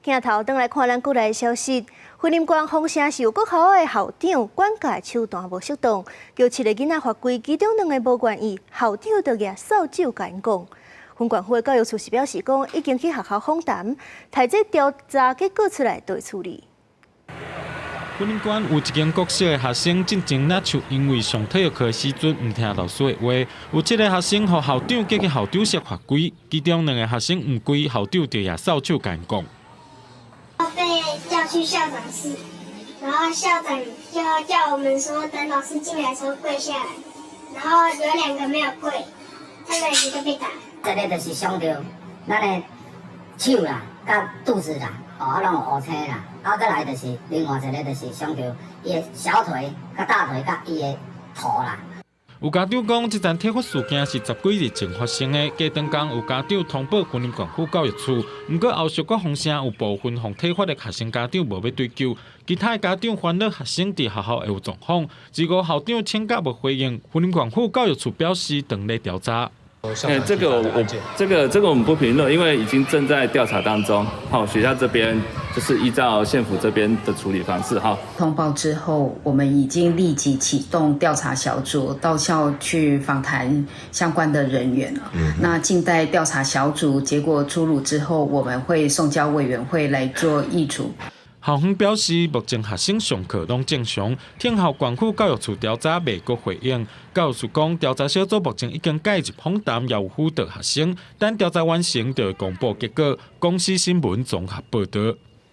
镜头转来看咱过来的消息，云林县丰城市有国校的校长管教手段无适当，叫7个囡仔罚跪，其中2个无愿意，校长就举扫帚甲因讲。云县府的教育处是表示讲，已经去学校访谈，待这调查结果出来就会处理。云林县有一间国小的学生进前那就因为上体育课时阵唔听老师的话，有7个学生和校长叫去校长室罚跪，其中2个学生唔跪，校长就举扫帚甲因讲。被叫去校长室，然后校长就叫我们说等老师进来的时候跪下来，然后有2个没有跪，他们2个被打。这个就是伤到咱的手啦、甲肚子啦，啊拢有乌青啦，再来就是另外一个就是伤到伊的小腿、甲大腿、甲伊的头啦。有家长讲，这件体罚事件是10几日前发生的。加当天有家长通报云林县府教育处，不过后续国丰城有部分互体罚的学生家长无要追究，其他的家长烦恼学生伫学校会有状况。之后校长请假无回应，云林县府教育处表示等咧调查。这个我们不评论，因为已经正在调查当中。好，学校这边就是依照县府这边的处理方式。好，通报之后，我们已经立即启动调查小组，到校去访谈相关的人员了。那静待调查小组结果出炉之后，我们会送交委员会来做议处。校方表示，目前学生上课拢正常，听候县府教育处调查未过回应。教育处讲，调查小组目前已经介入访谈，也有辅导学生，等调查完成就会公布结果。公司新闻综合报道。